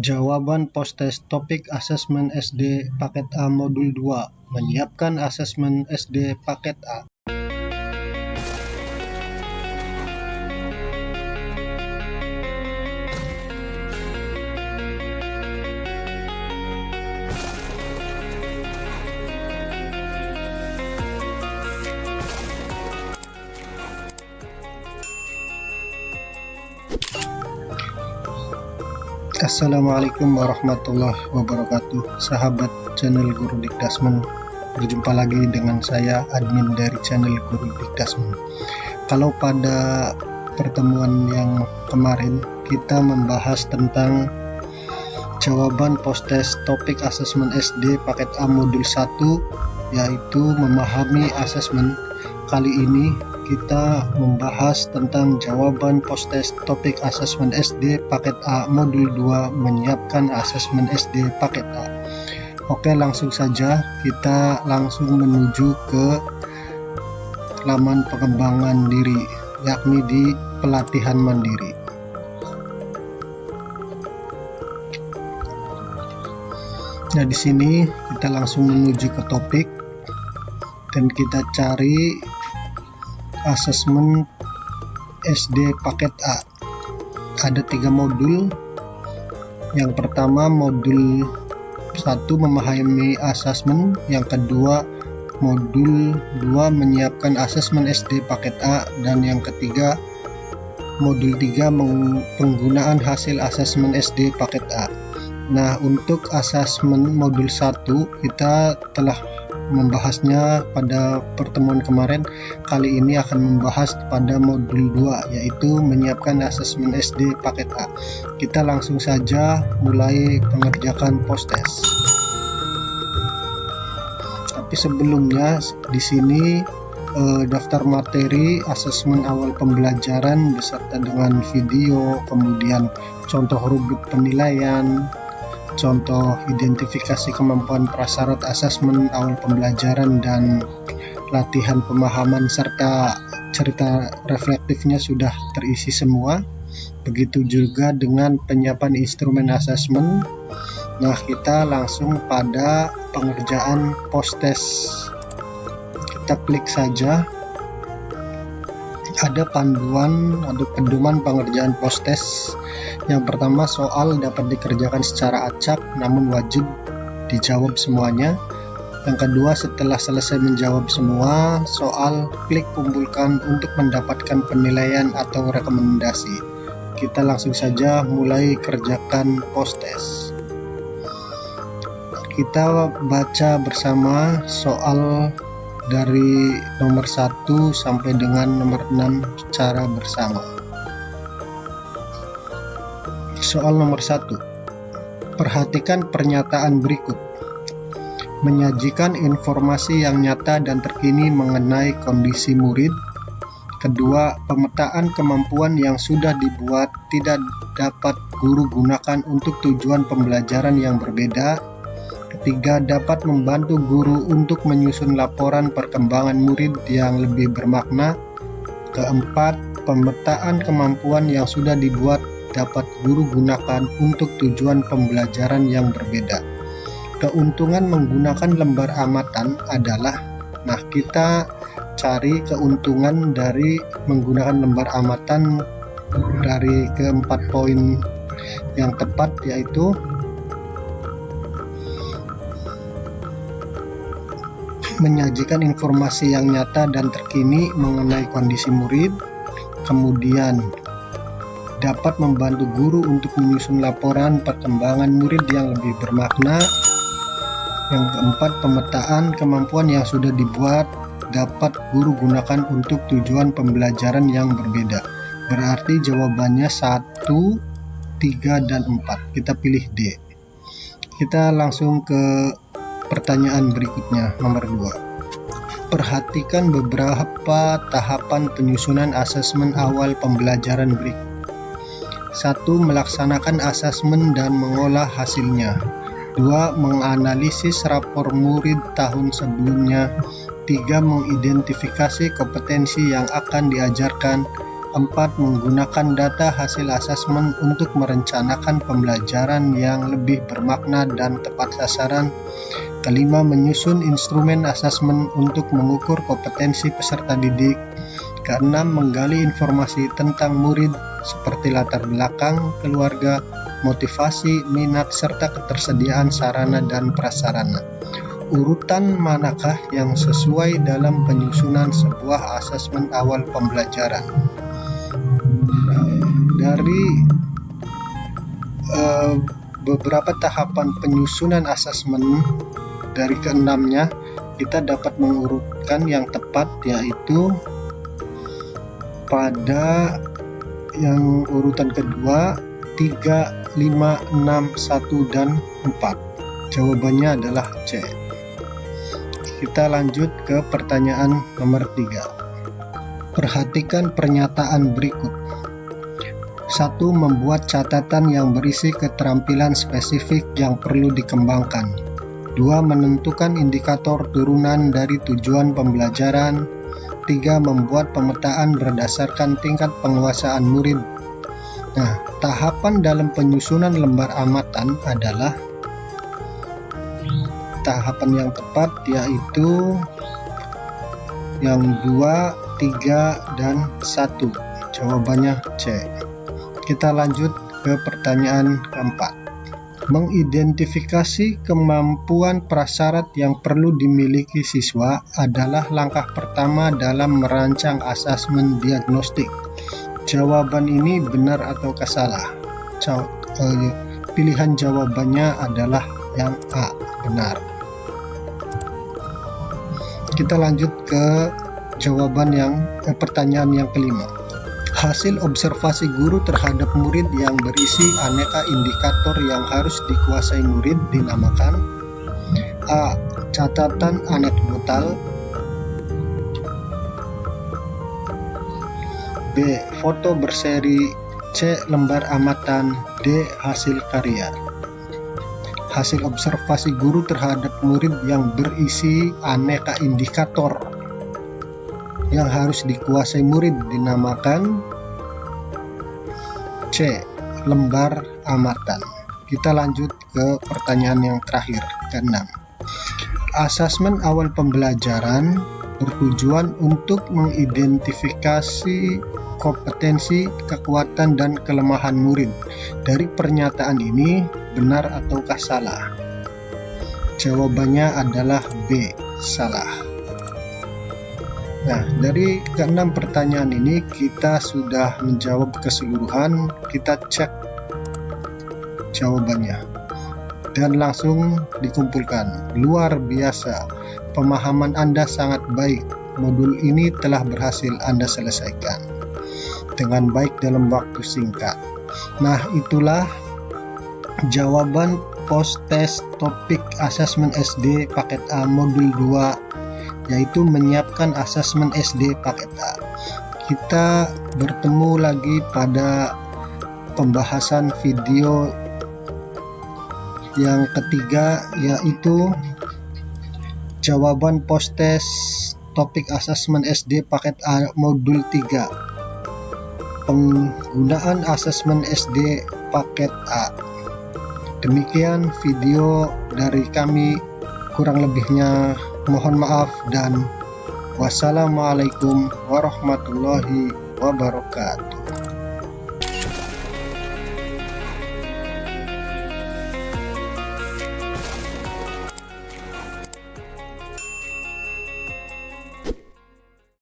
Jawaban post-test topik asesmen SD paket A modul 2. Menyiapkan asesmen SD paket A. Assalamualaikum warahmatullahi wabarakatuh, sahabat channel Guru Dikdasmen. Berjumpa lagi dengan saya, admin dari channel Guru Dikdasmen. Kalau pada pertemuan yang kemarin kita membahas tentang jawaban post-test topik asesmen SD paket A modul 1, yaitu memahami asesmen. Kali ini kita membahas tentang jawaban post-test topik asesmen SD paket A modul 2, menyiapkan asesmen SD paket A. Oke, langsung saja kita langsung menuju ke laman pengembangan diri, yakni di pelatihan mandiri. Nah, di sini kita langsung menuju ke topik dan kita cari asesmen SD paket A. Ada 3 modul. Yang pertama modul 1 memahami asesmen, yang kedua modul 2 menyiapkan asesmen SD paket A, dan yang ketiga modul 3 penggunaan hasil asesmen SD paket A. Nah, untuk asesmen modul 1 kita telah membahasnya pada pertemuan kemarin. Kali ini akan membahas pada modul 2, yaitu menyiapkan asesmen SD paket A. Kita langsung saja mulai pengerjakan post-test. Tapi sebelumnya di sini daftar materi asesmen awal pembelajaran beserta dengan video, kemudian contoh rubrik penilaian, contoh identifikasi kemampuan prasyarat asesmen awal pembelajaran, dan latihan pemahaman serta cerita reflektifnya sudah terisi semua. Begitu juga dengan penyiapan instrumen asesmen. Nah, kita langsung pada pengerjaan post-test. Kita klik saja. Ada panduan, ada pedoman pengerjaan post-test. Yang pertama, soal dapat dikerjakan secara acak namun wajib dijawab semuanya. Yang kedua, setelah selesai menjawab semua soal, klik kumpulkan untuk mendapatkan penilaian atau rekomendasi. Kita langsung saja mulai kerjakan post-test. Kita baca bersama soal dari nomor 1 sampai dengan nomor 6 secara bersama. Soal nomor 1. Perhatikan pernyataan berikut. Menyajikan informasi yang nyata dan terkini mengenai kondisi murid. Kedua, pemetaan kemampuan yang sudah dibuat tidak dapat guru gunakan untuk tujuan pembelajaran yang berbeda. Ketiga, dapat membantu guru untuk menyusun laporan perkembangan murid yang lebih bermakna. Keempat, pemetaan kemampuan yang sudah dibuat dapat guru gunakan untuk tujuan pembelajaran yang berbeda. Keuntungan menggunakan lembar amatan adalah, nah kita cari keuntungan dari menggunakan lembar amatan dari keempat poin yang tepat, yaitu menyajikan informasi yang nyata dan terkini mengenai kondisi murid, kemudian dapat membantu guru untuk menyusun laporan perkembangan murid yang lebih bermakna. Yang keempat, pemetaan kemampuan yang sudah dibuat dapat guru gunakan untuk tujuan pembelajaran yang berbeda. Berarti jawabannya 1, 3, dan 4. Kita pilih D. Kita langsung ke pertanyaan berikutnya, nomor 2. Perhatikan beberapa tahapan penyusunan asesmen awal pembelajaran berikut. 1. Melaksanakan asesmen dan mengolah hasilnya. 2. Menganalisis rapor murid tahun sebelumnya. 3. Mengidentifikasi kompetensi yang akan diajarkan. 4. Menggunakan data hasil asesmen untuk merencanakan pembelajaran yang lebih bermakna dan tepat sasaran. 5. Menyusun instrumen asesmen untuk mengukur kompetensi peserta didik. 6. Menggali informasi tentang murid seperti latar belakang keluarga, motivasi, minat, serta ketersediaan sarana dan prasarana. Urutan manakah yang sesuai dalam penyusunan sebuah asesmen awal pembelajaran? Dari beberapa tahapan penyusunan asesmen, dari keenamnya kita dapat mengurutkan yang tepat, yaitu pada yang urutan kedua 3, 5, 6, 1, dan 4. Jawabannya adalah C. Kita lanjut ke pertanyaan nomor 3. Perhatikan pernyataan berikut. 1. Membuat catatan yang berisi keterampilan spesifik yang perlu dikembangkan. 2. Menentukan indikator turunan dari tujuan pembelajaran. 3. Membuat pemetaan berdasarkan tingkat penguasaan murid. Nah, tahapan dalam penyusunan lembar amatan adalah tahapan yang tepat, yaitu yang 2, 3, dan 1. Jawabannya C. Kita lanjut ke pertanyaan keempat. Mengidentifikasi kemampuan prasyarat yang perlu dimiliki siswa adalah langkah pertama dalam merancang asesmen diagnostik. Jawaban ini benar ataukah salah? Pilihan jawabannya adalah yang A, benar. Kita lanjut ke pertanyaan yang kelima. Hasil observasi guru terhadap murid yang berisi aneka indikator yang harus dikuasai murid dinamakan A. Catatan anekdotal. B. Foto berseri. C. Lembar amatan. D. Hasil karya. Hasil observasi guru terhadap murid yang berisi aneka indikator yang harus dikuasai murid dinamakan C. Lembar amatan. Kita lanjut ke pertanyaan yang terakhir, ke-6. Asesmen awal pembelajaran bertujuan untuk mengidentifikasi kompetensi, kekuatan, dan kelemahan murid. Dari pernyataan ini, benar ataukah salah? Jawabannya adalah B, salah. Nah, dari ke-6 pertanyaan ini kita sudah menjawab keseluruhan. Kita cek jawabannya dan langsung dikumpulkan. Luar biasa, pemahaman Anda sangat baik. Modul ini telah berhasil Anda selesaikan dengan baik dalam waktu singkat. Nah, itulah jawaban post-test topik asesmen SD paket A modul 2, yaitu menyiapkan asesmen SD paket A. Kita bertemu lagi pada pembahasan video yang ketiga, yaitu jawaban post-test topik asesmen SD paket A modul 3, penggunaan asesmen SD paket A. Demikian video dari kami, kurang lebihnya mohon maaf, dan wassalamualaikum warahmatullahi wabarakatuh.